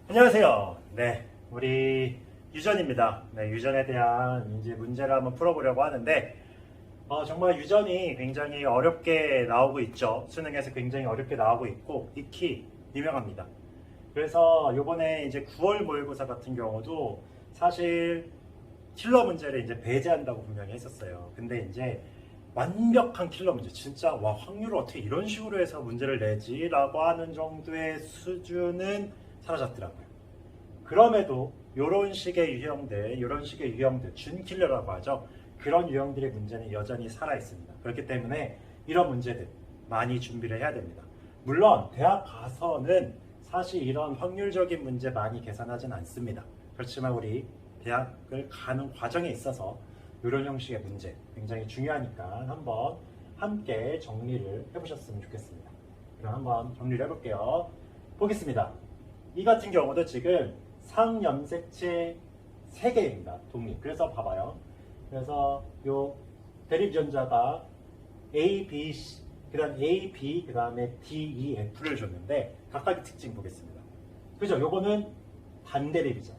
안녕하세요. 네, 우리 유전입니다. 네, 유전에 대한 이제 문제를 한번 풀어보려고 하는데, 정말 유전이 굉장히 어렵게 나오고 있죠. 수능에서 굉장히 어렵게 나오고 있고, 익히 유명합니다. 그래서 요번에 이제 9월 모의고사 같은 경우도 사실 킬러 문제를 이제 배제한다고 분명히 했었어요. 근데 이제 완벽한 킬러 문제, 진짜 와 확률을 어떻게 이런 식으로 해서 문제를 내지라고 하는 정도의 수준은 사라졌더라고요. 그럼에도 이런 식의 유형들, 준킬러라고 하죠. 그런 유형들의 문제는 여전히 살아 있습니다. 그렇기 때문에 이런 문제들 많이 준비를 해야 됩니다. 물론 대학 가서는 사실 이런 확률적인 문제 많이 계산하진 않습니다. 그렇지만 우리 대학을 가는 과정에 있어서 이런 형식의 문제 굉장히 중요하니까 한번 함께 정리를 해보셨으면 좋겠습니다. 그럼 한번 정리를 해볼게요. 보겠습니다. 이 같은 경우도 지금 상염색체 3개입니다. 독립. 그래서 봐봐요. 그래서 요 대립전자가 A, B, C, 그 다음 A, B, 그 다음에 D, E, F를 줬는데 각각의 특징 보겠습니다. 그죠? 요거는 반대립이죠.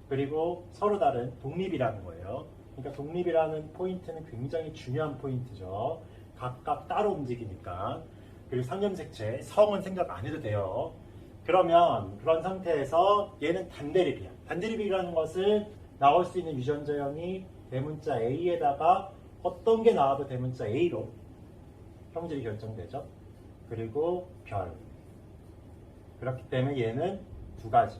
그리고 서로 다른 독립이라는 거예요. 그러니까 독립이라는 포인트는 굉장히 중요한 포인트죠. 각각 따로 움직이니까. 그리고 상염색체, 성은 생각 안 해도 돼요. 그러면 그런 상태에서 얘는 단대립이야. 단대립이라는 것은 나올 수 있는 유전자형이 대문자 A에다가 어떤 게 나와도 대문자 A로 형질이 결정되죠. 그리고 별. 그렇기 때문에 얘는 두 가지.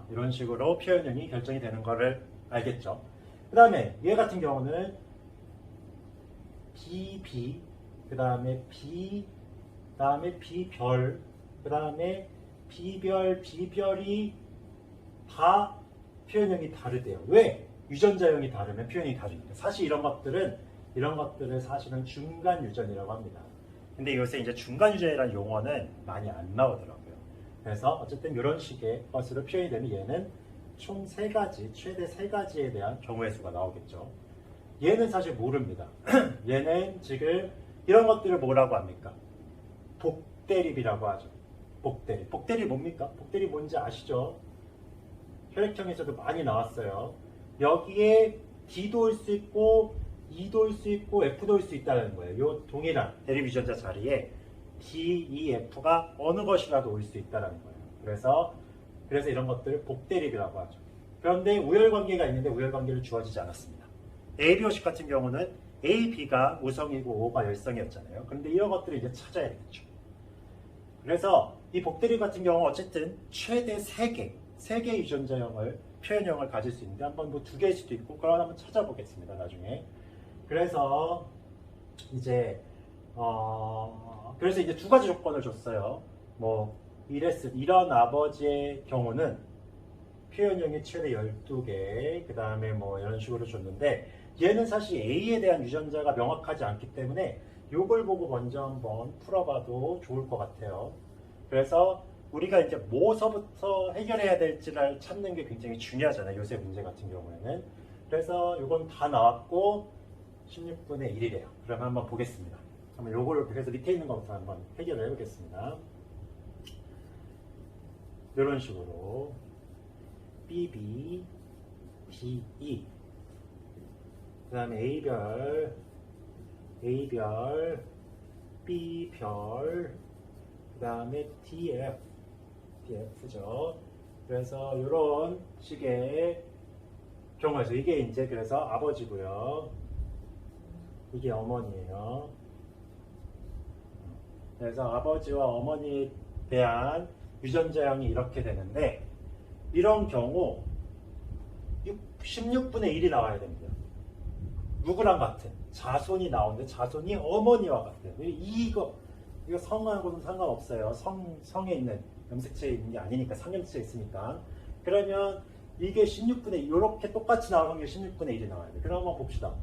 이런 식으로 표현형이 결정이 되는 거를 알겠죠. 그 다음에 얘 같은 경우는 BB, 그 다음에 B, 그 다음에 B별, 그 다음에 B별, B별이 다 표현형이 다르대요. 왜? 유전자형이 다르면 표현이 다르니까. 사실 이런 것들을 사실은 중간 유전이라고 합니다. 근데 요새 이제 중간 유전이라는 용어는 많이 안 나오더라고요. 그래서 어쨌든 이런 식의 것으로 표현이 되면 얘는 총 3가지, 최대 3가지에 대한 경우의 수가 나오겠죠. 얘는 사실 모릅니다. 얘는 지금 이런 것들을 뭐라고 합니까? 복대립이라고 하죠. 복대립. 복대립 뭡니까? 복대립 뭔지 아시죠? 혈액형에서도 많이 나왔어요. 여기에 D도 올 수 있고 E도 올 수 있고 F도 올 수 있다는 거예요. 이 동일한 대립 유전자 자리에 D, E, F가 어느 것이라도 올 수 있다는 거예요. 그래서 이런 것들을 복대립이라고 하죠. 그런데 우열관계가 있는데 우열관계를 주어지지 않았습니다. ABO식 같은 경우는 A, B가 우성이고 O가 열성이었잖아요. 그런데 이런 것들을 이제 찾아야 되겠죠. 그래서 이 복대립 같은 경우는 어쨌든 최대 3개 유전자형을 표현형을 가질 수 있는데 한번 뭐 2개일 수도 있고 그걸 한번 찾아보겠습니다. 나중에. 그래서 이제 그래서 이제 2가지 조건을 줬어요. 뭐 이런 아버지의 경우는 표현형이 최대 12개, 그 다음에 뭐 이런 식으로 줬는데 얘는 사실 A에 대한 유전자가 명확하지 않기 때문에 이걸 보고 먼저 한번 풀어봐도 좋을 것 같아요. 그래서 우리가 이제 뭐서부터 해결해야 될지를 찾는 게 굉장히 중요하잖아요. 요새 문제 같은 경우에는. 그래서 이건 다 나왔고 16분의 1이래요. 그럼 한번 보겠습니다. 한번 요거를 그래서 밑에 있는 것부터 한번 해결을 해보겠습니다. 이런 식으로 BB, DE, 그 다음에 A별, B별, 그 다음에 DF죠. 그래서 이런 식의 경우에서 이게 이제 그래서 아버지고요. 이게 어머니예요. 그래서 아버지와 어머니에 대한 유전자형이 이렇게 되는데 이런 경우 16분의 1이 나와야 됩니다. 누구랑 같은 자손이 나오는데 자손이 어머니와 같아요. 이거 성하고는 상관없어요. 성에 있는 염색체에 있는 게 아니니까 상염체에 있으니까. 그러면 이게 16분의 1, 이렇게 똑같이 나올 확률 16분의 1이 나와야 돼요. 그럼 한번 봅시다.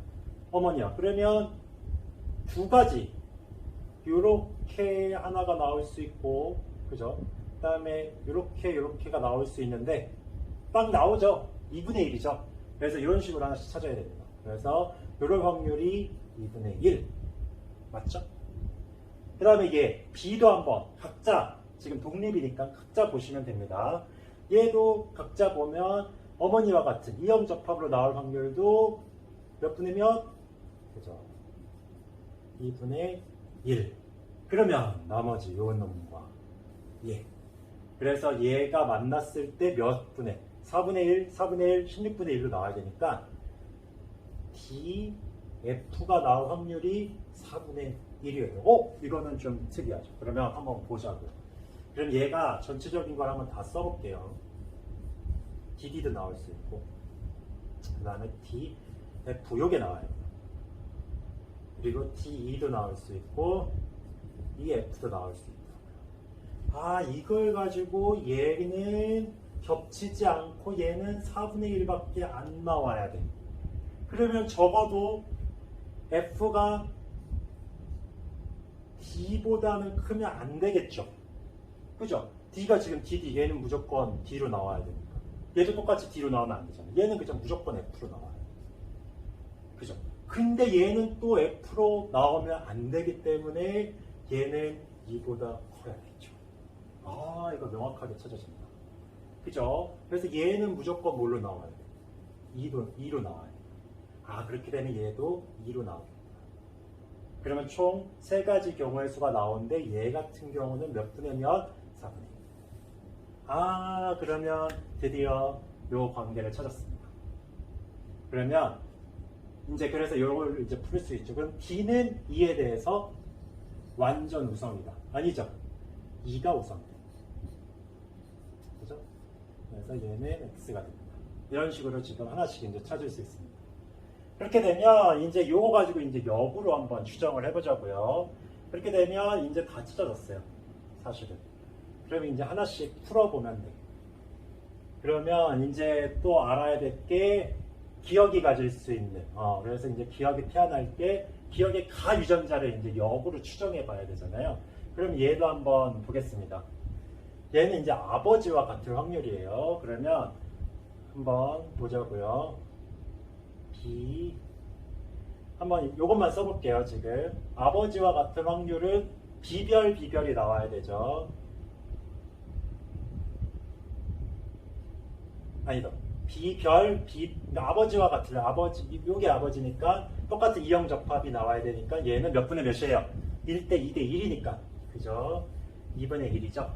어머니야. 그러면 2가지 이렇게 하나가 나올 수 있고, 그죠? 그 다음에 이렇게가 나올 수 있는데 딱 나오죠. 2분의 1이죠. 그래서 이런 식으로 하나씩 찾아야 됩니다. 그래서 이런 확률이 2분의 1 맞죠? 그 다음에 얘 B도 한번 각자 지금 독립이니까 각자 보시면 됩니다. 얘도 각자 보면 어머니와 같은 이형 접합으로 나올 확률도 몇 분의 몇? 그죠? 2분의 1. 그러면 나머지 요 놈과 얘. 그래서 얘가 만났을 때 몇 분의? 4분의 1, 4분의 1, 16분의 1로 나와야 되니까 DF가 나올 확률이 4분의 1이에요. 이거는 좀 특이하죠. 그러면 한번 보자고요. 그럼 얘가 전체적인 걸 한번 다 써볼게요. DD도 나올 수 있고, 그 다음에 DF 요게 나와요. 그리고 DE도 나올 수 있고, EF도 나올 수 있다. 이걸 가지고 얘는 겹치지 않고 얘는 4분의 1밖에 안 나와야 돼. 그러면 적어도 F가 D보다는 크면 안 되겠죠. 그죠? D가 지금 DD, 얘는 무조건 D로 나와야 되니까. 얘도 똑같이 D로 나오면 안 되잖아. 얘는 그냥 무조건 F로 나와요. 그죠? 근데 얘는 또 F로 나오면 안 되기 때문에 얘는 이보다 커야겠죠. 이거 명확하게 찾아집니다. 그죠? 그래서 얘는 무조건 뭘로 나와야 돼? 2로 나와야 돼. 그렇게 되면 얘도 2로 나오겠다. 그러면 총 3가지 경우의 수가 나오는데 얘 같은 경우는 몇 분의 몇? 4분의 1. 그러면 드디어 요 관계를 찾았습니다. 그러면 이제 그래서 요걸 이제 풀 수 있죠. 그럼 D는 2에 대해서 완전 우성이다. 아니죠? 2가 우성이다. 그죠? 그래서 얘는 X가 됩니다. 이런 식으로 지금 하나씩 이제 찾을 수 있습니다. 그렇게 되면 이제 요거 가지고 이제 역으로 한번 추정을 해보자고요. 그렇게 되면 이제 다 찾아졌어요. 사실은. 그럼 이제 하나씩 풀어보면 돼. 그러면 이제 또 알아야 될 게 기억이 가질 수 있는. 그래서 이제 기억이 태어날 때 기억의 가 유전자를 이제 역으로 추정해 봐야 되잖아요. 그럼 얘도 한번 보겠습니다. 얘는 이제 아버지와 같을 확률이에요. 그러면 한번 보자고요. B 한번 이것만 써볼게요. 지금 아버지와 같은 확률은 비별이 나와야 되죠. 아니다. 아버지와 같은 요게 아버지니까 똑같은 이형 접합이 나와야 되니까 얘는 몇 분의 몇이에요? 1대 2대 1이니까 그죠? 2분의 1이죠.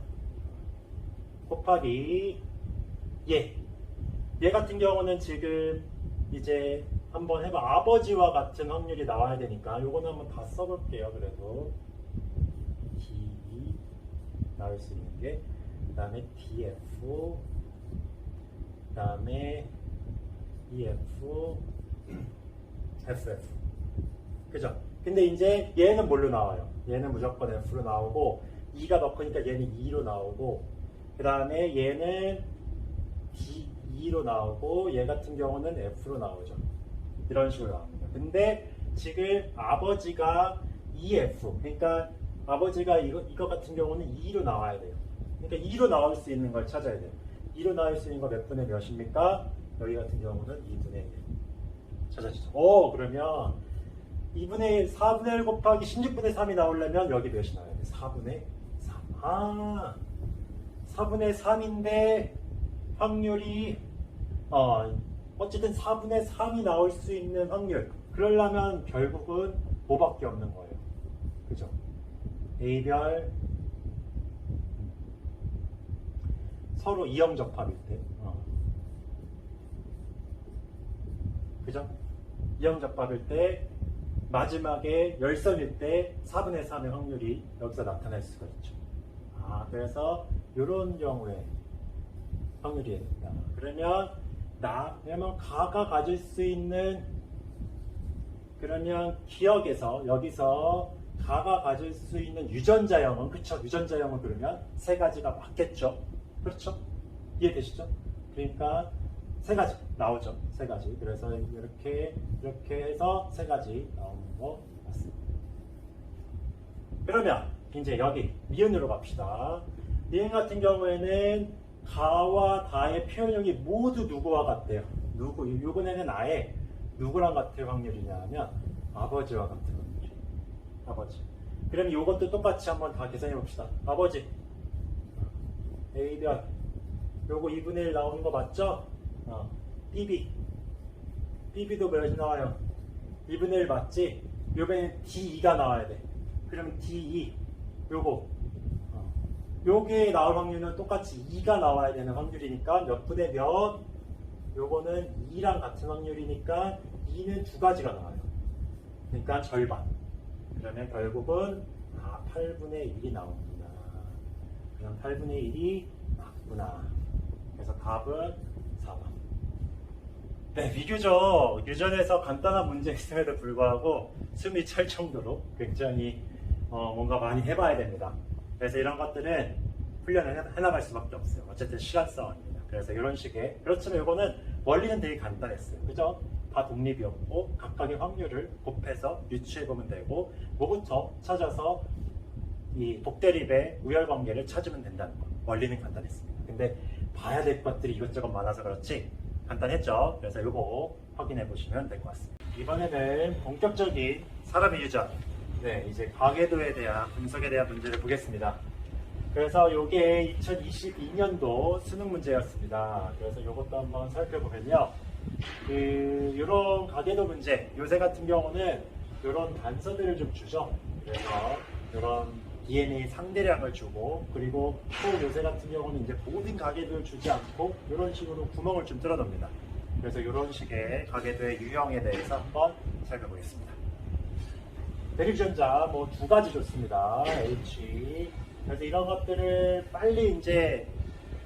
곱하기 얘 같은 경우는 지금 이제 한번 해봐. 아버지와 같은 확률이 나와야 되니까 요거는 한번 다 써볼게요. 그래도 D 나올 수 있는 게 그 다음에 DF 그 다음에 EF FF 그죠? 근데 이제 얘는 뭘로 나와요? 얘는 무조건 F로 나오고 2가 더 크니까 얘는 2로 나오고 그 다음에 얘는 D2로 나오고 얘 같은 경우는 F로 나오죠. 이런 식으로 나옵니다. 근데 지금 아버지가 EF 그러니까 아버지가 이거 같은 경우는 2로 나와야 돼요. 그러니까 2로 나올 수 있는 걸 찾아야 돼요. 2로 나올 수 있는 거 몇 분의 몇입니까? 여기 같은 경우는 2분의 1 찾아지죠. 그러면 2분의 1, 4분의 1 곱하기 16분의 3이 나오려면 여기 몇이 나와야 돼? 4분의 3. 4분의 3인데 확률이 어쨌든 4분의 3이 나올 수 있는 확률 그러려면 결국은 5밖에 없는 거예요. 그죠? A별 서로 이형 접합일 때 그죠? 이형 접합일 때 마지막에 열선일 때 4분의 3의 확률이 여기서 나타날 수가 있죠. 그래서 이런 경우에 확률이 있다. 그러면 가가 가질 수 있는 그러면 기억에서 여기서 가가 가질 수 있는 유전자형은 그쵸? 유전자형은 그러면 3가지가 맞겠죠? 그렇죠? 이해되시죠? 그러니까 3가지 나오죠. 3가지. 그래서 이렇게 해서 3가지 나오는 거 맞습니다. 그러면 이제 여기 니은으로 갑시다. 니은 같은 경우에는 가와 다의 표현형이 모두 누구와 같대요? 이번에는 아예 누구랑 같을 확률이냐 하면 아버지와 같은 확률이에요. 아버지. 그럼 이것도 똑같이 한번 다 계산해 봅시다. 아버지 A변 요거 2분의 1 나오는 거 맞죠? BB도 몇이 나와요? 2분의 1 맞지? 요번엔 D2가 나와야 돼. 그러면 D2 요게 나올 확률은 똑같이 2가 나와야 되는 확률이니까 몇 분의 몇? 요거는 2랑 같은 확률이니까 2는 두 가지가 나와요. 그러니까 절반. 그러면 결국은 8분의 1이 나옵니다. 그럼 8분의 1이 맞구나. 그래서 답은 4번. 네, 비교적 유전에서 간단한 문제였음에도 불구하고 숨이 찰 정도로 굉장히 뭔가 많이 해봐야 됩니다. 그래서 이런 것들은 훈련을 해나갈 수밖에 없어요. 어쨌든 시간 싸움입니다. 그래서 이런 식의, 그렇지만 이거는 원리는 되게 간단했어요. 그죠? 다 독립이었고 각각의 확률을 곱해서 유추해보면 되고 뭐부터 찾아서 이 독대립의 우열관계를 찾으면 된다는 거. 원리는 간단했습니다. 근데 봐야 될 것들이 이것저것 많아서 그렇지 간단했죠. 그래서 이거 확인해 보시면 될 것 같습니다. 이번에는 본격적인 사람의 유전, 이제 가계도에 대한 분석에 대한 문제를 보겠습니다. 그래서 이게 2022년도 수능 문제였습니다. 그래서 이것도 한번 살펴보면요. 이런 가계도 문제, 요새 같은 경우는 이런 단서들을 좀 주죠. 그래서 이런 DNA 상대량을 주고, 그리고 또 요새 같은 경우는 이제 모든 가계도를 주지 않고 이런 식으로 구멍을 좀 뚫어 놓습니다. 그래서 이런 식의 가계도의 유형에 대해서 한번 살펴보겠습니다. 대립전자 뭐 두 가지 좋습니다. H. 그래서 이런 것들을 빨리 이제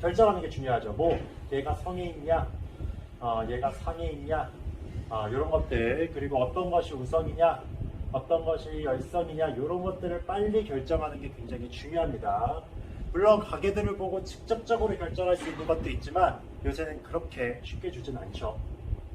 결정하는 게 중요하죠. 뭐 얘가 성에 있냐, 얘가 상에 있냐, 이런 것들, 그리고 어떤 것이 우성이냐, 어떤 것이 열성이냐, 이런 것들을 빨리 결정하는 게 굉장히 중요합니다. 물론 가계들을 보고 직접적으로 결정할 수 있는 것도 있지만 요새는 그렇게 쉽게 주진 않죠.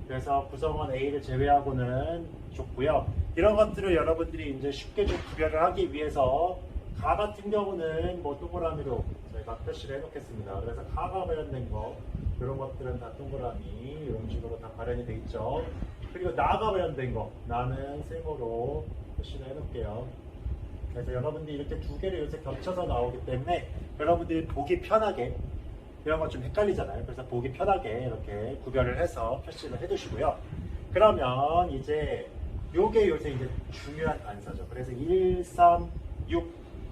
그래서 구성원 A를 제외하고는 좋고요. 이런 것들을 여러분들이 이제 쉽게 좀 구별을 하기 위해서 가 같은 경우는 뭐 동그라미로 저희가 표시를 해놓겠습니다. 그래서 가가 관련된 거, 이런 것들은 다 동그라미 이런 식으로 다 발현이 돼 있죠. 그리고 나가 관련된 거, 나는 세모로 표시를 해놓을게요. 그래서 여러분들이 이렇게 두 개를 요새 겹쳐서 나오기 때문에 여러분들이 보기 편하게, 이런 거 좀 헷갈리잖아요. 그래서 보기 편하게 이렇게 구별을 해서 표시를 해두시고요. 그러면 이제 요게 요새 이제 중요한 단서죠. 그래서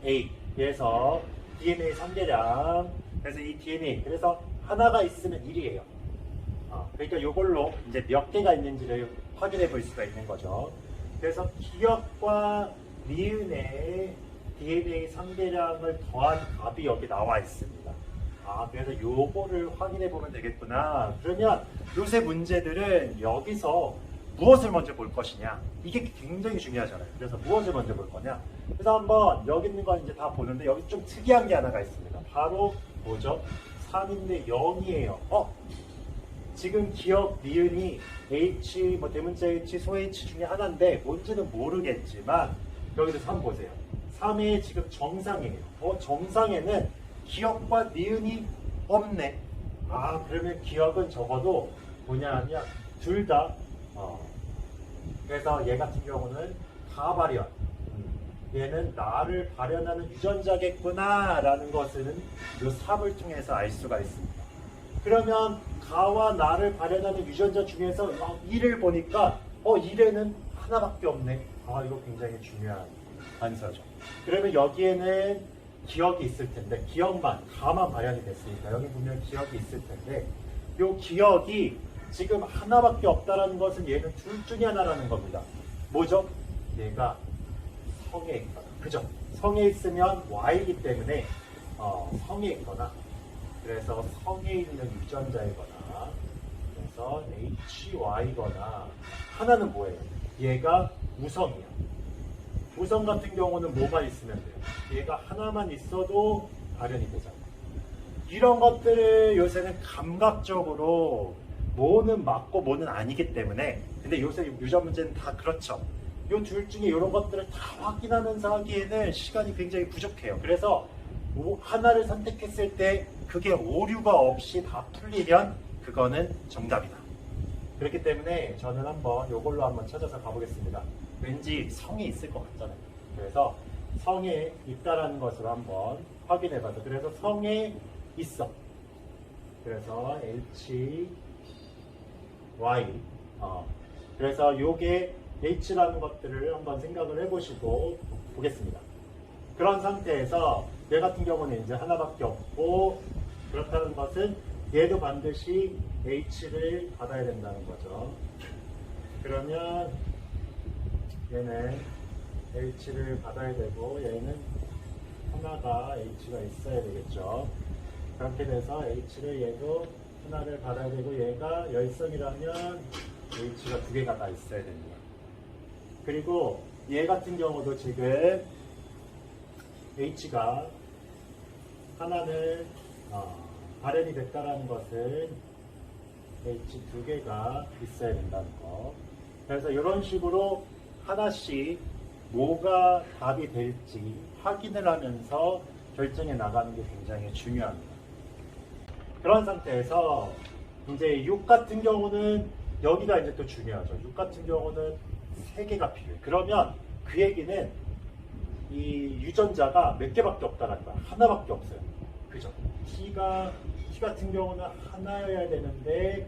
136A에서 DNA 상대량, 그래서 이 DNA, 그래서 하나가 있으면 1이에요. 그러니까 요걸로 이제 몇 개가 있는지를 확인해 볼 수가 있는 거죠. 그래서 기억과 니은의 DNA 상대량을 더한 값이 여기 나와 있습니다. 그래서 요거를 확인해 보면 되겠구나. 그러면 요새 문제들은 여기서 무엇을 먼저 볼 것이냐, 이게 굉장히 중요하잖아요. 그래서 무엇을 먼저 볼 거냐. 그래서 한번 여기 있는 건 이제 다 보는데 여기 좀 특이한 게 하나가 있습니다. 바로 뭐죠? 3인데 0이에요. 지금 기억 니은이 H, 뭐 대문자 H, 소 H 중에 하나인데 뭔지는 모르겠지만 여기도 3 보세요. 3의 지금 정상이에요. 정상에는 기억과 니은이 없네. 그러면 기억은 적어도 뭐냐 하면 둘 다 그래서 얘 같은 경우는 가발현, 얘는 나를 발현하는 유전자겠구나 라는 것은 이 삽을 통해서 알 수가 있습니다. 그러면 가와 나를 발현하는 유전자 중에서 1을 보니까 1에는 하나밖에 없네. 이거 굉장히 중요한 단서죠. 그러면 여기에는 기억이 있을 텐데, 기억만, 가만 발현이 됐으니까 여기 보면 기억이 있을 텐데, 이 기억이 지금 하나밖에 없다는 것은 얘는 둘 중에 하나라는 겁니다. 뭐죠? 얘가 성에 있거나, 그죠? 성에 있으면 Y이기 때문에 성에 있거나, 그래서 성에 있는 유전자이거나, 그래서 HY거나, 하나는 뭐예요? 얘가 우성이야. 우성 같은 경우는 뭐만 있으면 돼요? 얘가 하나만 있어도 발현이 되잖아요. 이런 것들을 요새는 감각적으로 뭐는 맞고 뭐는 아니기 때문에, 근데 요새 유전 문제는 다 그렇죠. 이 둘 중에 이런 것들을 다 확인하면서 하기에는 시간이 굉장히 부족해요. 그래서 하나를 선택했을 때 그게 오류가 없이 다 풀리면 그거는 정답이다. 그렇기 때문에 저는 한번 이걸로 한번 찾아서 가보겠습니다. 왠지 성이 있을 것 같잖아요. 그래서 성에 있다라는 것을 한번 확인해봐서, 그래서 성에 있어. 그래서 HY. 그래서 요게 H라는 것들을 한번 생각을 해보시고 보겠습니다. 그런 상태에서 얘 같은 경우는 이제 하나밖에 없고, 그렇다는 것은 얘도 반드시 H를 받아야 된다는 거죠. 그러면 얘는 H를 받아야 되고, 얘는 하나가 H가 있어야 되겠죠. 그렇게 돼서 H를 얘도 하나를 받아야 되고, 얘가 열성이라면 H가 두 개가 다 있어야 됩니다. 그리고 얘 같은 경우도 지금 H가 하나는 발현이 됐다라는 것은 H 두 개가 있어야 된다는 거. 그래서 이런 식으로 하나씩 뭐가 답이 될지 확인을 하면서 결정해 나가는 게 굉장히 중요합니다. 그런 상태에서 이제 6 같은 경우는 여기가 이제 또 중요하죠. 6 같은 경우는 3개가 필요해. 그러면 그 얘기는 이 유전자가 몇 개밖에 없다는 거야. 하나밖에 없어요. 그죠? T 같은 경우는 하나여야 되는데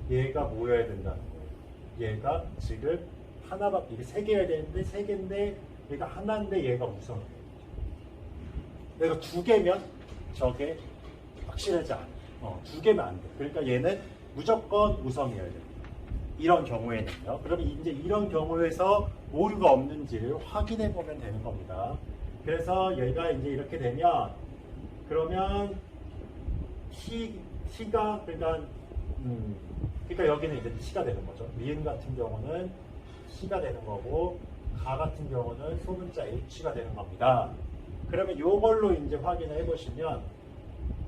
얘가 뭐여야 된다는 거예요. 얘가 지금 하나밖에, 이게 3개여야 되는데 3개인데 얘가 하나인데 얘가 우선이에요. 얘가 2개면 저게 확실하지 않아. 2개면 안 돼. 그러니까 얘는 무조건 우성이어야 됩니다. 이런 경우에는요. 그러면 이제 이런 경우에서 오류가 없는지를 확인해 보면 되는 겁니다. 그래서 얘가 이제 이렇게 되면, 그러면 T가 그러니까 여기는 이제 T가 되는 거죠. 미음 같은 경우는 T가 되는 거고, 가 같은 경우는 소문자 H가 되는 겁니다. 그러면 이걸로 이제 확인을 해보시면,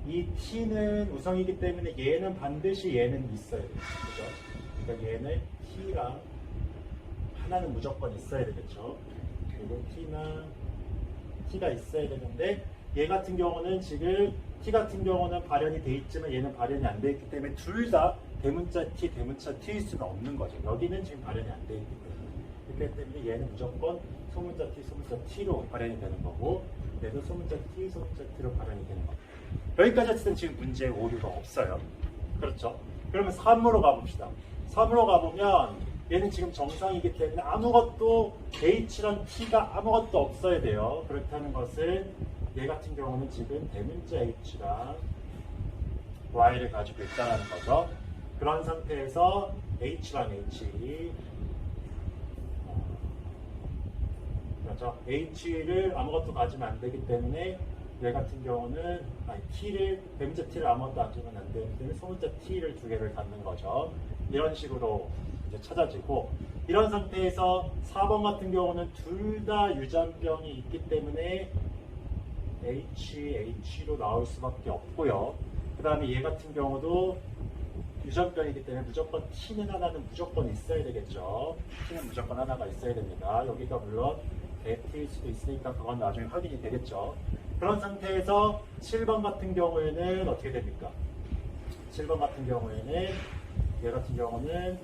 이 T는 우성이기 때문에 얘는 반드시 얘는 있어야 돼요. 그죠? 그러니까 얘는 T랑 하나는 무조건 있어야 되겠죠. 그리고 T가 있어야 되는데, 얘 같은 경우는 지금 T 같은 경우는 발현이 돼 있지만 얘는 발현이 안 돼 있기 때문에 둘 다 대문자 T, 대문자 T일 수는 없는 거죠. 여기는 지금 발현이 안 돼 있기 때문에. 그렇기 때문에 얘는 무조건 소문자 T, 소문자 T로 발현이 되는 거고, 얘도 소문자 T, 소문자 T로 발현이 되는 겁니다. 여기까지 했을 땐 지금 문제에 오류가 없어요. 그렇죠? 그러면 3으로 가봅시다. 3으로 가보면 얘는 지금 정상이기 때문에 아무것도 H랑 T가 아무것도 없어야 돼요. 그렇다는 것은 얘 같은 경우는 지금 대문자 H랑 Y를 가지고 있다는 거죠. 그런 상태에서 H랑 H, 그렇죠? H를 아무것도 가지면 안 되기 때문에 얘 같은 경우는 대문자 T를 아무것도 안 주면 안 되기 때문에 소문자 T를 두 개를 갖는 거죠. 이런 식으로 이제 찾아지고, 이런 상태에서 4번 같은 경우는 둘 다 유전병이 있기 때문에 H로 나올 수밖에 없고요. 그 다음에 얘 같은 경우도 유전병이기 때문에 무조건 T는 하나는 무조건 있어야 되겠죠. T는 무조건 하나가 있어야 됩니다. 여기가 물론 대T일 수도 있으니까 그건 나중에 확인이 되겠죠. 그런 상태에서 7번 같은 경우에는 어떻게 됩니까? 7번 같은 경우에는 얘 같은 경우는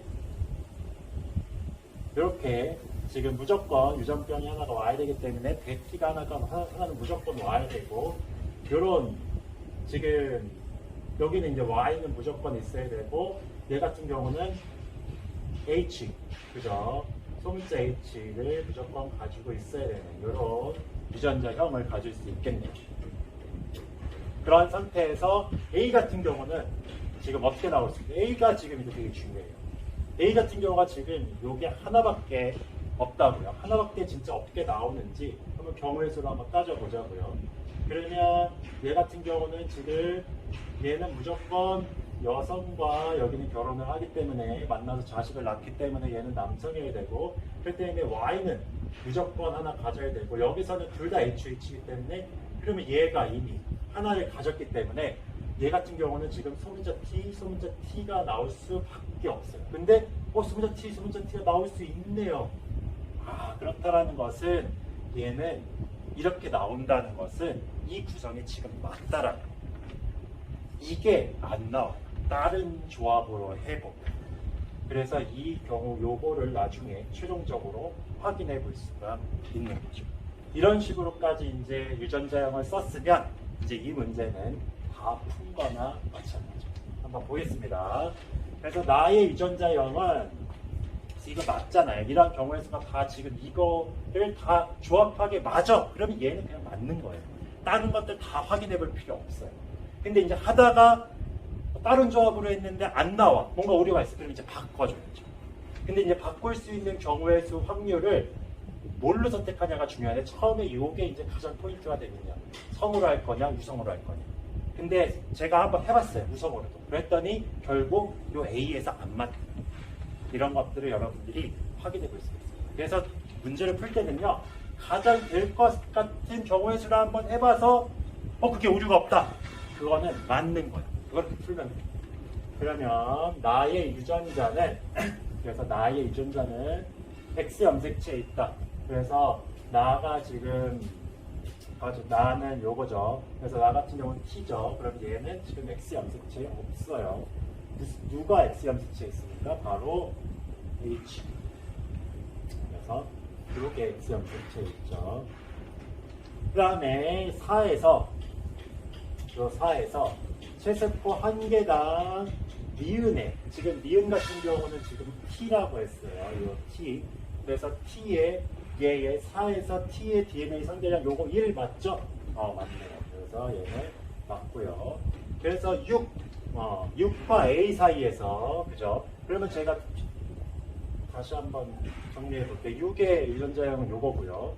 이렇게 지금 무조건 유전병이 하나가 와야 되기 때문에 대T가 하나는 무조건 와야 되고, 요런 지금 여기는 이제 Y는 무조건 있어야 되고, 얘 같은 경우는 H, 그죠? 소문자 H를 무조건 가지고 있어야 되는 이런 유전자형을 가질 수 있겠네요. 그런 상태에서 A 같은 경우는 지금 어떻게 나올 수 있어요? A가 지금 이제 되게 중요해요. A 같은 경우가 지금 요게 하나밖에 없다고요. 하나밖에 진짜 어떻게 나오는지 한번 경우의 수로 한번 따져보자고요. 그러면 얘 같은 경우는 지금 얘는 무조건 여성과 여기는 결혼을 하기 때문에 만나서 자식을 낳기 때문에 얘는 남성이어야 되고, 그렇기 때문에 Y는 무조건 하나 가져야 되고, 여기서는 둘 다 HH이기 때문에, 그러면 얘가 이미 하나를 가졌기 때문에 얘 같은 경우는 지금 소문자 T, 소문자 T가 나올 수밖에 없어요. 근데 소문자 T, 소문자 T가 나올 수 있네요. 그렇다라는 것은 얘는 이렇게 나온다는 것은 이 구성이 지금 맞다라는 거예요. 이게 안 나와요. 다른 조합으로 해보면. 그래서 이 경우 요거를 나중에 최종적으로 확인해 볼 수가 있는 거죠. 이런 식으로까지 이제 유전자형을 썼으면 이제 이 문제는 다 푼 거나 마찬가지죠. 한번 보겠습니다. 그래서 나의 유전자 0은 이거 맞잖아요. 이런 경우에서 다 지금 이거를 다 조합하게 맞아. 그러면 얘는 그냥 맞는 거예요. 다른 것들 다 확인해 볼 필요 없어요. 근데 이제 하다가 다른 조합으로 했는데 안 나와. 뭔가 오류가 있어. 그럼 이제 바꿔줘야죠. 근데 이제 바꿀 수 있는 경우의 수 확률을 뭘로 선택하냐가 중요한데 처음에 이게 이제 가장 포인트가 되느냐. 성으로 할 거냐, 우성으로 할 거냐. 근데 제가 한번 해봤어요. 우성으로도. 그랬더니 결국 요 A에서 안 맞다. 이런 것들을 여러분들이 확인해 볼 수 있어요. 그래서 문제를 풀 때는요. 가장 될 것 같은 경우의 수를 한번 해봐서 그게 오류가 없다. 그거는 맞는 거예요. 그걸 풀면 돼요. 그러면 나의 유전자는 그래서 나의 유전자는 X 염색체에 있다. 그래서 나가 지금 나는 요거죠. 그래서 나 같은 경우는 T죠. 그럼 얘는 지금 X 염색체에 없어요. 누가 X 염색체에 있습니까? 바로 H. 그래서 요게 X 염색체에 있죠. 그 다음에 4에서 체세포 한 개당 니은에 지금 니은 같은 경우는 지금 T라고 했어요. 이 T. 그래서 T의 얘의 4에서 T의 DNA 상대량 요거 1 맞죠? 맞네요. 그래서 얘는 맞고요. 그래서 6과 A 사이에서 그죠? 그러면 제가 다시 한번 정리해 볼게요. 6의 유전자형은 요거고요.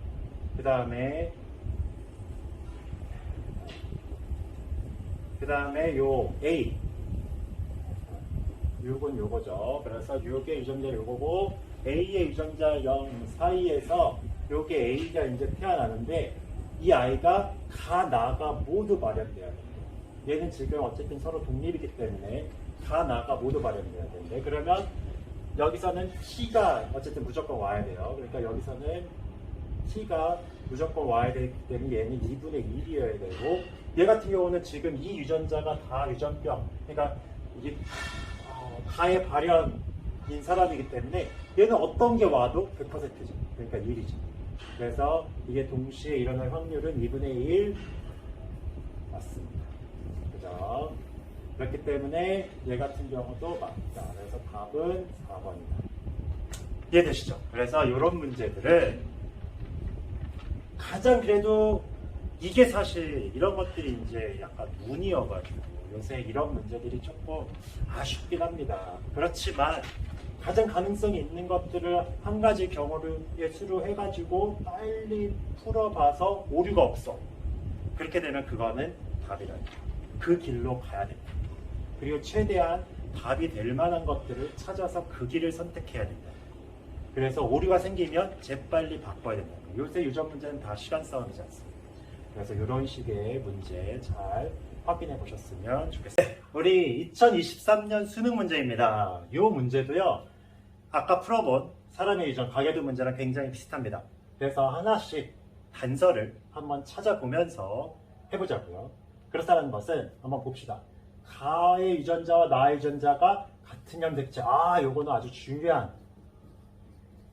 그 다음에 요 A 6은 요거죠. 그래서 6의 유전자 요거고 A의 유전자 0 사이에서 요게 A가 이제 태어나는데 이 아이가 가, 나가 모두 발현돼야 돼요. 얘는 지금 어쨌든 서로 독립이기 때문에 가, 나가 모두 발현돼야 되는데 그러면 여기서는 T가 어쨌든 무조건 와야 돼요. 그러니까 여기서는 T가 무조건 와야 되기 때문에 얘는 2분의 1이어야 되고 얘 같은 경우는 지금 이 유전자가 다 유전병 그러니까 이게 가의 발현인 사람이기 때문에 얘는 어떤 게 와도 100%죠. 그러니까 1이죠. 그래서 이게 동시에 일어날 확률은 2분의 1 맞습니다. 그죠? 그렇기 때문에 얘 같은 경우도 맞다. 그래서 답은 4번이다. 이해되시죠? 그래서 이런 문제들을 가장 그래도 이게 사실 이런 것들이 이제 약간 운이어가지고 요새 이런 문제들이 조금 아쉽긴 합니다. 그렇지만 가장 가능성이 있는 것들을 한 가지 경우를 예수로 해가지고 빨리 풀어봐서 오류가 없어. 그렇게 되면 그거는 답이다. 그 길로 가야 됩니다. 그리고 최대한 답이 될 만한 것들을 찾아서 그 길을 선택해야 된다. 그래서 오류가 생기면 재빨리 바꿔야 된다. 요새 유전 문제는 다 시간 싸움이지 않습니까? 그래서 이런 식의 문제 잘 확인해 보셨으면 좋겠습니다. 우리 2023년 수능 문제입니다. 이 문제도요. 아까 풀어본 사람의 유전 가계도 문제랑 굉장히 비슷합니다. 그래서 하나씩 단서를 한번 찾아보면서 해보자고요. 그렇다는 것은 한번 봅시다. 가의 유전자와 나의 유전자가 같은 염색체. 요거는 아주 중요한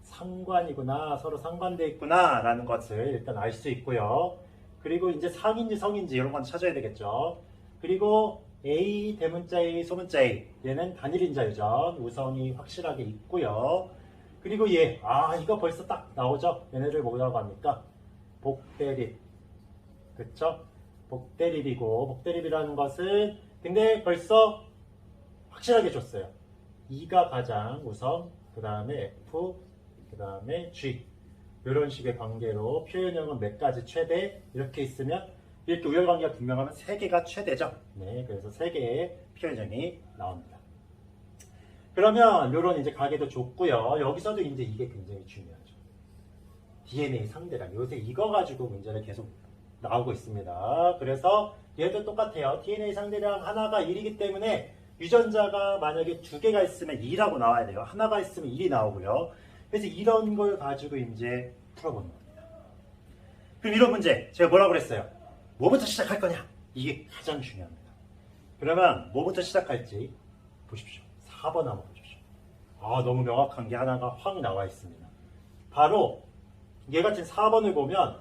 상관이구나. 서로 상관되어 있구나. 라는 것을 일단 알 수 있고요. 그리고 이제 상인지 성인지 이런 건 찾아야 되겠죠. 그리고 A, 대문자 A, 소문자 A. 얘는 단일인자 유전. 우성이 확실하게 있고요. 그리고 얘. 이거 벌써 딱 나오죠. 얘네들 뭐라고 합니까? 복대립. 그쵸? 복대립이고, 복대립이라는 것은 근데 벌써 확실하게 줬어요. E가 가장 우성, 그 다음에 F, 그 다음에 G. 이런 식의 관계로 표현형은 몇 가지 최대 이렇게 있으면 이렇게 우열관계가 분명하면 3개가 최대죠. 네, 그래서 3개의 표현형이 나옵니다. 그러면 이런 이제 가계도 줬고요. 여기서도 이제 이게 굉장히 중요하죠. DNA 상대량. 요새 이거 가지고 문제를 계속 나오고 있습니다. 그래서 얘도 똑같아요. DNA 상대량 하나가 1이기 때문에 유전자가 만약에 2개가 있으면 2라고 나와야 돼요. 하나가 있으면 1이 나오고요. 그래서 이런 걸 가지고 이제 풀어보는 겁니다. 그럼 이런 문제 제가 뭐라고 그랬어요? 뭐부터 시작할 거냐? 이게 가장 중요합니다. 그러면 뭐부터 시작할지 보십시오. 4번 한번 보십시오. 너무 명확한 게 하나가 확 나와 있습니다. 바로 얘 같은 4번을 보면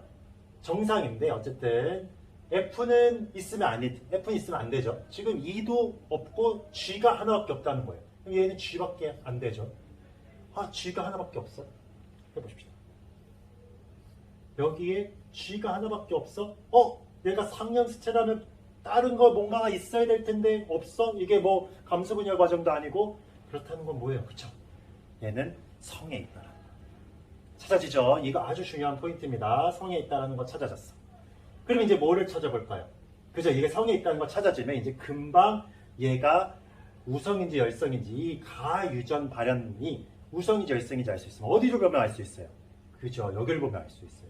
정상인데 어쨌든 F는 있으면 F는 있으면 안 되죠. 지금 E도 없고 G가 하나밖에 없다는 거예요. 그럼 얘는 G밖에 안 되죠. 아, G가 하나밖에 없어. 해보십시다. 여기에 G가 하나밖에 없어? 얘가 상lem수체라면 다른 거 뭔가가 있어야 될 텐데 없어? 이게 뭐 감수분열 과정도 아니고 그렇다는 건 뭐예요? 그쵸? 얘는 성에 있다라는 거. 찾아지죠? 이거 아주 중요한 포인트입니다. 성에 있다라는 거 찾아졌어. 그럼 이제 뭐를 찾아볼까요? 그죠? 이게 성에 있다는 거 찾아지면 이제 금방 얘가 우성인지 열성인지 이 가유전 발현이 우성인지 열성인지 알 수 있으면 어디로 보면 알 수 있어요? 그죠? 여기를 보면 알 수 있어요.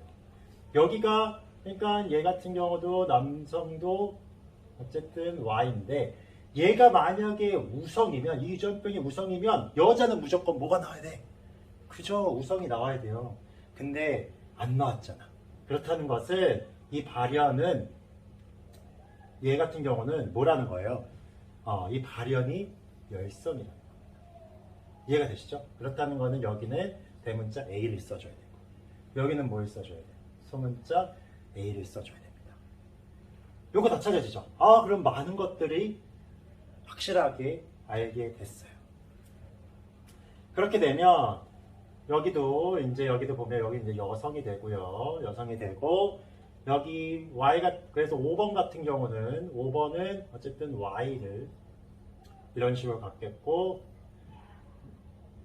여기가 그러니까 얘 같은 경우도 남성도 어쨌든 Y인데 얘가 만약에 우성이면 이 유전병이 우성이면 여자는 무조건 뭐가 나와야 돼? 그죠? 우성이 나와야 돼요. 근데 안 나왔잖아. 그렇다는 것은 이 발현은 얘 같은 경우는 뭐라는 거예요? 이 발현이 열성이라는 거예요. 이해가 되시죠? 그렇다는 거는 여기는 대문자 A를 써줘야 되고 여기는 뭘 써줘야 돼요? 소문자 A를 써줘야 됩니다. 요거 다 찾아지죠? 그럼 많은 것들이 확실하게 알게 됐어요. 그렇게 되면 여기도 보면 여기 이제 여성이 되고요. 여성이 되고 여기 Y가 그래서 5번 같은 경우는 5번은 어쨌든 Y를 이런 식으로 갖겠고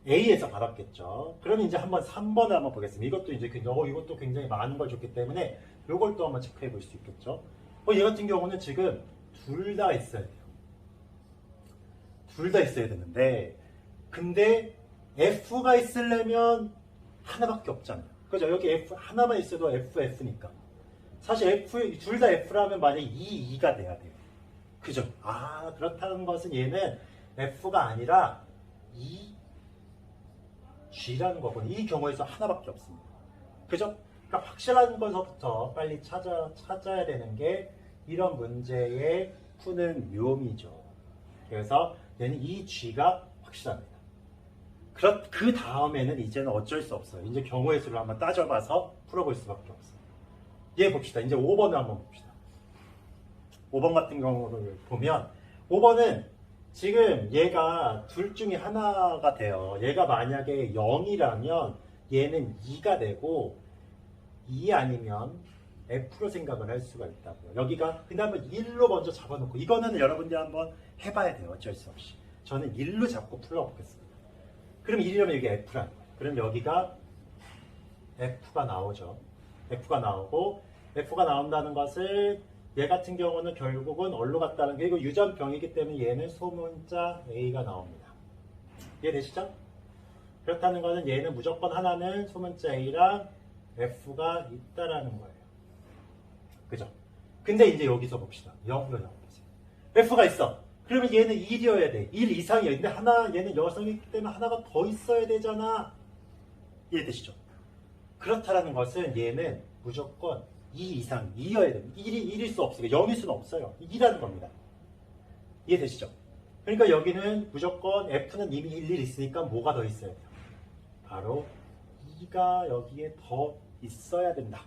A에서 받았겠죠. 그럼 이제 한번 3번을 한번 보겠습니다. 이것도 이제 이것도 굉장히 많은 걸 줬기 때문에 이걸 또 한번 체크해 볼 수 있겠죠. 얘 같은 경우는 지금 둘 다 있어야 돼요. 둘 다 있어야 되는데 근데 F가 있으려면 하나밖에 없잖아요. 그죠? 여기 F 하나만 있어도 F니까. 사실 둘 다 F라면 만약에 2가 돼야 돼요. 그죠? 그렇다는 것은 얘는 F가 아니라 G라는 거고 이 경우에서 하나밖에 없습니다. 그죠? 그러니까 확실한 것부터 빨리 찾아야 되는 게 이런 문제의 푸는 묘미죠. 그래서 얘는 이 G가 확실합니다. 그 다음에는 이제는 어쩔 수 없어요. 이제 경우의 수를 한번 따져봐서 풀어볼 수밖에 없어요. 얘 봅시다. 이제 5번을 한번 봅시다. 5번 같은 경우를 보면 5번은 지금 얘가 둘 중에 하나가 돼요. 얘가 만약에 0이라면 얘는 2가 되고 2 아니면 F로 생각을 할 수가 있다고요. 여기가 그 다음에 1로 먼저 잡아놓고 이거는 여러분들이 한번 해봐야 돼요. 어쩔 수 없이. 저는 1로 잡고 풀어보겠습니다. 그럼 1이라면 여기 F라는 거예요. 그럼 여기가 F가 나오죠. F가 나오고 F가 나온다는 것은 얘 같은 경우는 결국은 얼로 갔다는 게 이거 유전병이기 때문에 얘는 소문자 A가 나옵니다. 이해되시죠? 그렇다는 것은 얘는 무조건 하나는 소문자 A랑 F가 있다라는 거예요. 그죠? 근데 이제 여기서 봅시다. 0으로 잡아보세요. F가 있어. 그러면 얘는 1이어야 돼. 1 이상이어야 돼. 근데 얘는 여성이기 때문에 하나가 더 있어야 되잖아. 이해되시죠? 그렇다라는 것은 얘는 무조건 2 이상, 2여야 됩니다. 1일 수 없어요. 0일 수는 없어요. 2라는 겁니다. 이해되시죠? 그러니까 여기는 무조건 F는 이미 1 있으니까 뭐가 더 있어야 돼요? 바로 2가 여기에 더 있어야 된다.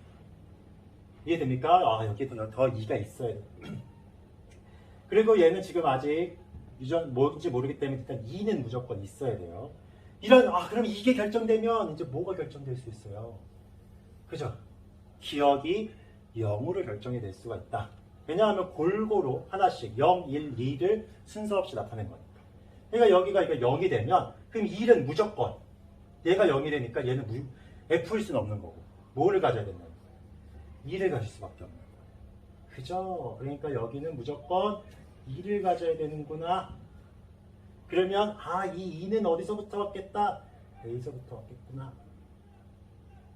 이해됩니까? 여기에 더 2가 있어야 돼요. 그리고 얘는 지금 아직 유전 뭔지 모르기 때문에 일단 2는 무조건 있어야 돼요. 그럼 이게 결정되면 이제 뭐가 결정될 수 있어요? 그죠? 기억이 0으로 결정이 될 수가 있다. 왜냐하면 골고루 하나씩 0, 1, 2를 순서 없이 나타낸 거니까. 그러니까 여기가 0이 되면 그럼 1은 무조건 얘가 0이 되니까 얘는 F일 수는 없는 거고 뭐를 가져야 된다는 거예요? 2를 가질 수밖에 없는 거예요. 그죠? 그러니까 여기는 무조건 2를 가져야 되는구나. 그러면 이 2는 어디서부터 왔겠다? 여기서부터 왔겠구나.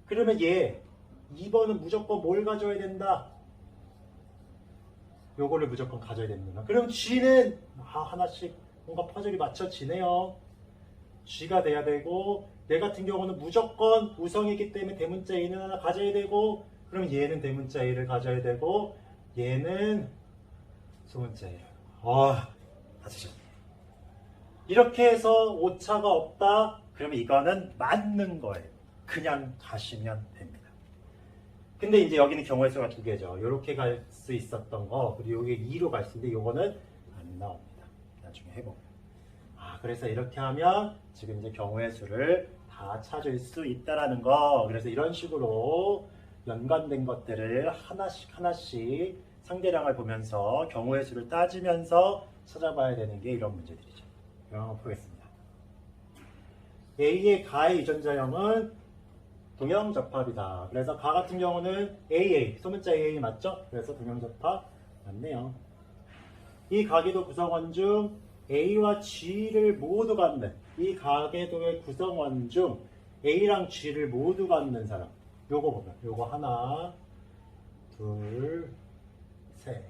그러면 얘 2번은 무조건 뭘 가져야 된다? 요거를 무조건 가져야 됩니다. 그럼 G는 하나씩 뭔가 퍼즐이 맞춰지네요. G가 돼야 되고 얘 같은 경우는 무조건 우성이기 때문에 대문자 A는 하나 가져야 되고 그럼 얘는 대문자 A를 가져야 되고 얘는 소문자 A를 가져야 이렇게 해서 오차가 없다. 그러면 이거는 맞는 거예요. 그냥 가시면 됩니다. 근데 이제 여기는 경우의 수가 두 개죠. 이렇게 갈 수 있었던 거, 그리고 여기 2로 갈 수 있는데 요거는 안 나옵니다. 나중에 해보면. 그래서 이렇게 하면 지금 이제 경우의 수를 다 찾을 수 있다라는 거. 그래서 이런 식으로 연관된 것들을 하나씩 하나씩 상대량을 보면서 경우의 수를 따지면서 찾아봐야 되는 게 이런 문제들이죠. 이런 거 보겠습니다. A의 가의 유전자형은 동형접합이다. 그래서 가 같은 경우는 AA, 소문자 AA 맞죠? 그래서 동형접합 맞네요. 이 가계도 구성원 중 A와 G를 모두 갖는, 이 가계도의 구성원 중 A랑 G를 모두 갖는 사람. 요거 보면, 요거 하나, 둘, 셋.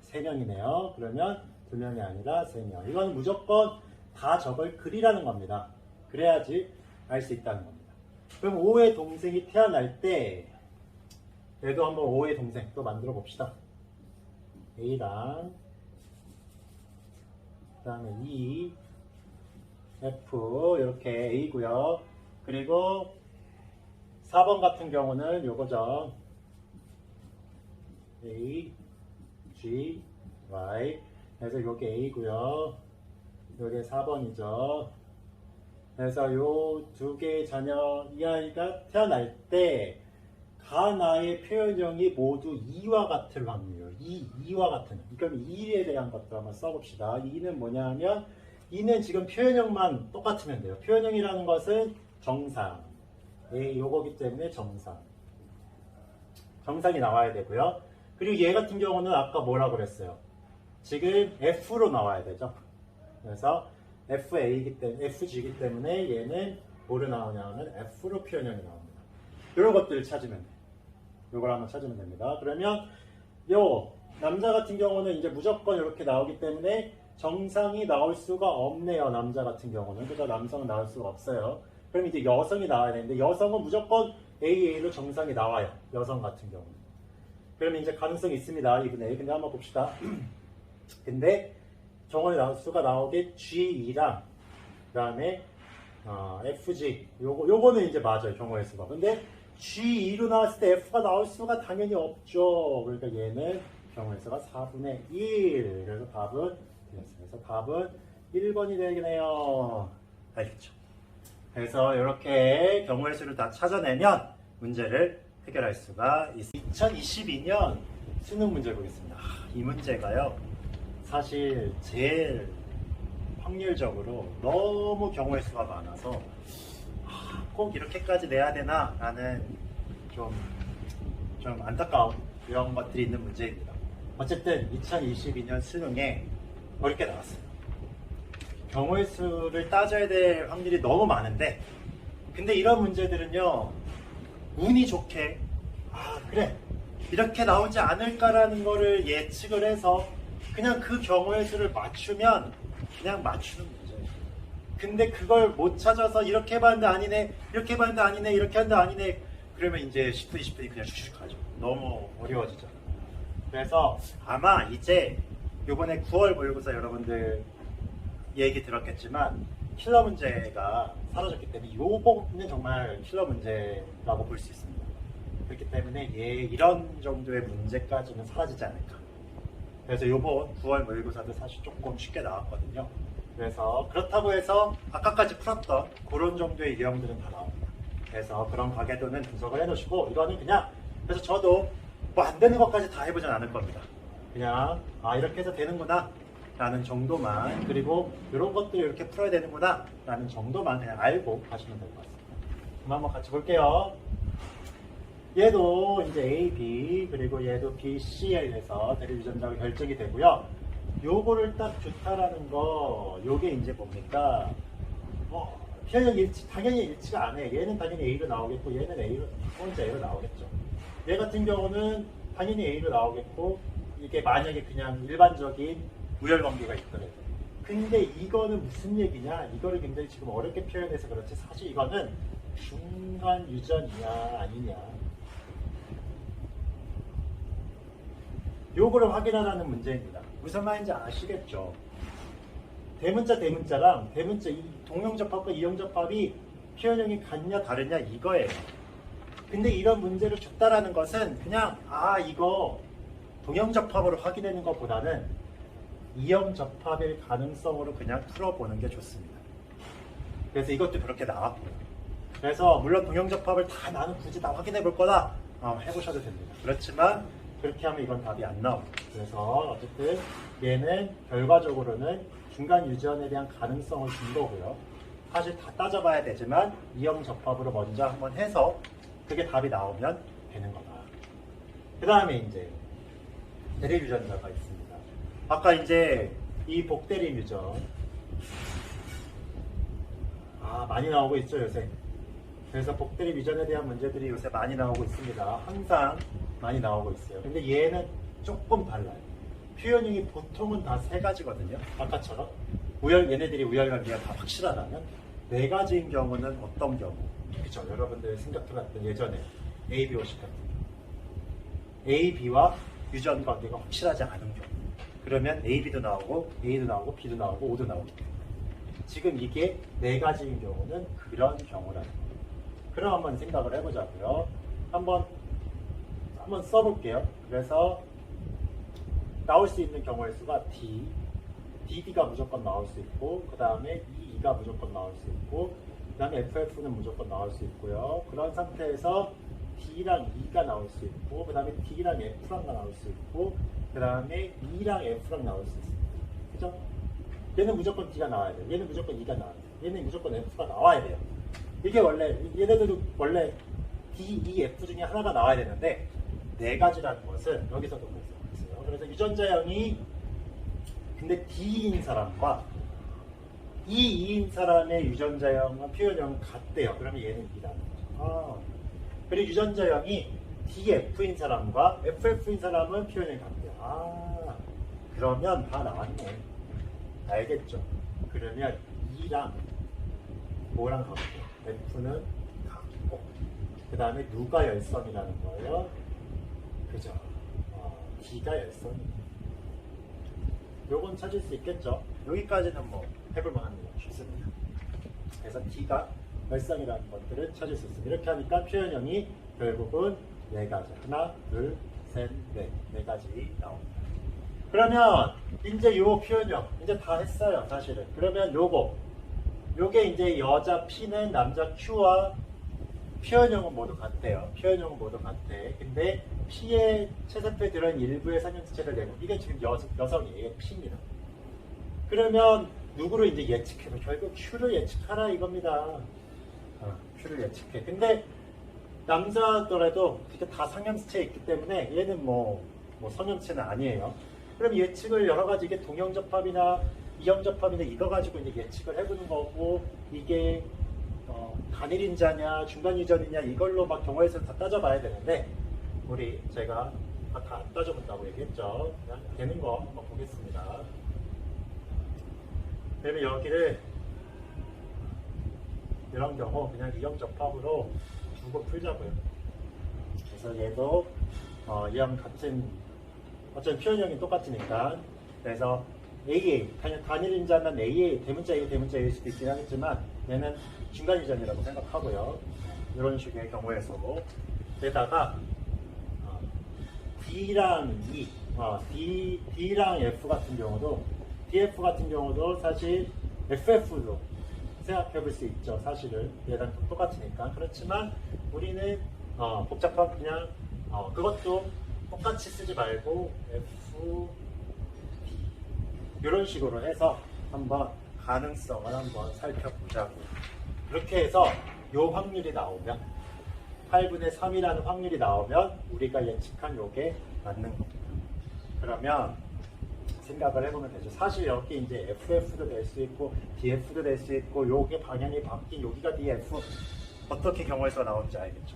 3명이네요. 그러면 2명이 아니라 3명. 이건 무조건 다 저걸 그리라는 겁니다. 그래야지 알 수 있다는 겁니다. 그럼 5의 동생이 태어날 때, 얘도 한번 5의 동생 또 만들어 봅시다. A랑 그 다음에 E, F 이렇게 A고요. 그리고 4번 같은 경우는 요거죠. A, G, Y. 그래서 요게 A고요. 요게 4번이죠. 그래서 요 두 개의 자녀, 이 아이가 태어날 때 가나의 표현형이 모두 2와 같을 확률. 2와 같은. 그럼 2에 대한 것도 한번 써봅시다. 2는 뭐냐면 2는 지금 표현형만 똑같으면 돼요. 표현형이라는 것은 정상. 요거기 때문에 정상. 정상이 나와야 되고요. 그리고 얘 같은 경우는 아까 뭐라 그랬어요? 지금 F로 나와야 되죠. 그래서 FA이기 때문에, FG이기 때문에 얘는 뭐로 나오냐면 F로 표현형이 나옵니다. 이런 것들을 찾으면 돼요. 이걸 한번 찾으면 됩니다. 그러면 요 남자 같은 경우는 이제 무조건 이렇게 나오기 때문에 정상이 나올 수가 없네요. 남자 같은 경우는. 그죠? 남성은 나올 수가 없어요. 그럼 이제 여성이 나와야 되는데 여성은 무조건 AA로 정상이 나와요. 여성 같은 경우는. 그러면 이제 가능성이 있습니다. 2분의 1. 근데 한번 봅시다. 근데 정원이 나올 수가 나오게 G2랑 그 다음에 FG 요거는 이제 맞아요. 경우의 수가. 근데 G2로 나왔을 때 F가 나올 수가 당연히 없죠. 그러니까 얘는 경우의 수가 4분의 1. 그래서 답은 되었어요. 그래서 답은 1번이 되겠네요. 알겠죠? 그래서 이렇게 경우의 수를 다 찾아내면 문제를 해결할 수가 있습니다. 2022년 수능 문제 보겠습니다. 이 문제가요. 사실 제일 확률적으로 너무 경우의 수가 많아서 꼭 이렇게까지 내야 되나 라는 좀 안타까운 이런 것들이 있는 문제입니다. 어쨌든 2022년 수능에 어렵게 나왔어요. 경우의 수를 따져야 될 확률이 너무 많은데 근데 이런 문제들은요 운이 좋게 그래 이렇게 나오지 않을까라는 거를 예측을 해서 그냥 그 경우의 수를 맞추면 그냥 맞추는 문제예요. 근데 그걸 못 찾아서 이렇게 해봤는데 아니네, 이렇게 해봤는데 아니네, 이렇게 했는데 아니네. 그러면 이제 10분, 20분이 그냥 슉슉 가죠. 너무 어려워지죠. 그래서 아마 이제 요번에 9월 모의고사 여러분들 얘기 들었겠지만 킬러 문제가 사라졌기 때문에 요거는 정말 킬러 문제라고 볼 수 있습니다. 그렇기 때문에 이런 정도의 문제까지는 사라지지 않을까. 그래서 요번 9월 모의고사도 사실 조금 쉽게 나왔거든요. 그래서 그렇다고 해서 아까까지 풀었던 그런 정도의 유형들은 다 나옵니다. 그래서 그런 가계도는 분석을 해놓으시고 이거는 그냥 그래서 저도 뭐 안 되는 것까지 다 해보진 않을 겁니다. 그냥 이렇게 해서 되는구나 라는 정도만 그리고 이런 것들을 이렇게 풀어야 되는구나 라는 정도만 그냥 알고 가시면 될 것 같습니다. 그럼 한번 같이 볼게요. 얘도 이제 A, B 그리고 얘도 B, C에 의해서 대립 유전자가 결정이 되고요. 요거를 딱 좋다라는 거 요게 이제 뭡니까? 표현형 일치 당연히 일치가 안 해. 얘는 당연히 A로 나오겠고 얘는 A로 혼자 A로 나오겠죠. 얘 같은 경우는 당연히 A로 나오겠고 이게 만약에 그냥 일반적인 우열 관계가 있더라도 근데 이거는 무슨 얘기냐? 이거를 굉장히 지금 어렵게 표현해서 그렇지 사실 이거는 중간 유전이냐 아니냐 요거를 확인하라는 문제입니다. 무슨 말인지 아시겠죠? 대문자랑 대문자 이 동형접합과 이형접합이 표현형이 같냐 다르냐 이거예요. 근데 이런 문제를 줬다라는 것은 그냥 이거 동형접합으로 확인하는 것보다는 이형접합일 가능성으로 그냥 풀어보는 게 좋습니다. 그래서 이것도 그렇게 나왔고요. 그래서 물론 동형접합을 다 나는 굳이 다 확인해 볼 거다 해보셔도 됩니다. 그렇지만 그렇게 하면 이건 답이 안 나옵니다. 그래서 어쨌든 얘는 결과적으로는 중간 유전에 대한 가능성을 준 거고요. 사실 다 따져봐야 되지만 이형접합으로 먼저 한번 해서 그게 답이 나오면 되는 거다. 그 다음에 이제 대립 유전자가 있습니다. 아까 이제 이 복대립 유전 많이 나오고 있죠 요새. 그래서 복대립 유전에 대한 문제들이 요새 많이 나오고 있습니다. 항상 많이 나오고 있어요. 근데 얘는 조금 달라요. 표현형이 보통은 다 세 가지거든요. 아까처럼 얘네들이 우열관계가 다 확실하다면 네 가지인 경우는 어떤 경우? 그렇죠. 여러분들 생각해봤던 예전에 A, B, O식 같은 경우 A, B와 유전 관계가 확실하지 않은 경우 그러면 A, B도 나오고 A도 나오고 B도 나오고 O도 나오기 때문에 지금 이게 네 가지인 경우는 그런 경우라는 거예요. 그럼 한번 생각을 해보자고요. 한번 써볼게요. 그래서 나올 수 있는 경우의 수가 D, DD가 무조건 나올 수 있고 그 다음에 EE가 무조건 나올 수 있고 그 다음에 FF는 무조건 나올 수 있고요. 그런 상태에서 D랑 E가 나올 수 있고 그 다음에 D랑 F랑 나올 수 있고 그 다음에 E랑 F랑 나올 수 있습니다. 그죠? 얘는 무조건 D가 나와야 돼요. 얘는 무조건 E가 나와야 돼요. 얘는 무조건 F가 나와야 돼요. 이게 원래 얘네들도 원래 D, E, F 중에 하나가 나와야 되는데 네 가지라는 것은 여기서도 그랬어요. 그래서 유전자형이 근데 D인 사람과 E인 사람의 유전자형과 표현형은 같대요. 그러면 얘는 E라는 거죠. 그리고 유전자형이 DF인 사람과 FF인 사람은 표현형이 같대요. 그러면 다 나왔네. 알겠죠? 그러면 E랑 뭐랑 같고 F는 같고 그 다음에 누가 열성이라는 거예요? 그죠? D가 열성이에요. 요건 찾을 수 있겠죠? 여기까지는 뭐 해볼만합니다. 쉽습니다. 그래서 D가 열성이라는 것들을 찾을 수 있습니다. 이렇게 하니까 표현형이 결국은 네 가지. 하나, 둘, 셋, 넷. 네 가지 나옵니다. 그러면 이제 요 표현형 이제 다 했어요. 사실은. 그러면 요게 이제 여자 P는 남자 Q와 표현형은 모두 같대요. 표현형은 모두 같대. 근데 P의 체세포에 들어있는 일부의 삼형체를 내고 이게 지금 여성이에요. P입니다. 그러면 누구를 이제 예측해서 결국 Q를 예측하라 이겁니다. Q를 예측해. 근데 남자더라도 이게 다 상형체에 있기 때문에 얘는 뭐 성형체는 아니에요. 그럼 예측을 여러 가지 이게 동형접합이나 이형접합이나 이거 가지고 이제 예측을 해보는 거고 이게 단일인자냐 중간유전이냐 이걸로 막 경우에서 다 따져봐야 되는데 제가 다 안 따져본다고 얘기했죠. 그냥 되는 거 한번 보겠습니다. 그러면 여기를 이런 경우 그냥 이형접합으로 두고 풀자고요. 그래서 얘도 이형 같은 어차피 표현형이 똑같으니까 그래서 AA, 단일인자는 AA, 대문자 A, 대문자 A일 수도 있긴 하겠지만 얘는 중간유전이라고 생각하고요. 이런 식의 경우에서 게다가 D랑 E, D랑 F 같은 경우도 DF 같은 경우도 사실 FF도 생각해 볼 수 있죠. 사실은 얘랑 똑같으니까. 그렇지만 우리는 복잡한 그냥 그것도 똑같이 쓰지 말고 F, D 이런 식으로 해서 한번 가능성을 한번 살펴보자고. 그렇게 해서 요 확률이 나오면 8분의 3이라는 확률이 나오면 우리가 예측한 요게 맞는 겁니다. 그러면 생각을 해보면 되죠. 사실 여기 이제 FF도 될 수 있고 DF도 될 수 있고 요게 방향이 바뀐 여기가 DF 어떻게 경우에서 나오는지 알겠죠.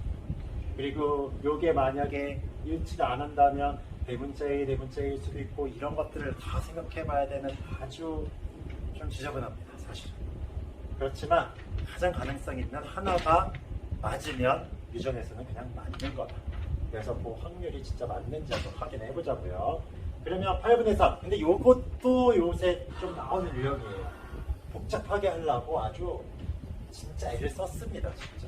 그리고 요게 만약에 일치가 안 한다면 대문자 A, 대문자 A일 수도 있고 이런 것들을 다 생각해 봐야 되는 아주 좀 지저분합니다. 사실은. 그렇지만 가장 가능성 있는 하나가 맞으면 유전에서는 그냥 맞는 거다. 그래서 그 확률이 진짜 맞는지 한번 확인해 보자고요. 그러면 8분의 3. 근데 요것도 요새 좀 나오는 유형이에요. 복잡하게 하려고 아주 진짜 애를 썼습니다. 진짜.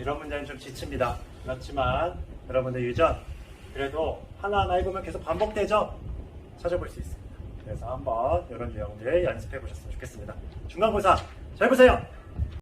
이런 문제는 좀 지칩니다. 그렇지만 여러분들 유전 그래도 하나하나 해보면 계속 반복되죠? 찾아볼 수 있습니다. 그래서 한번 이런 유형들 연습해 보셨으면 좋겠습니다. 중간고사 잘 보세요.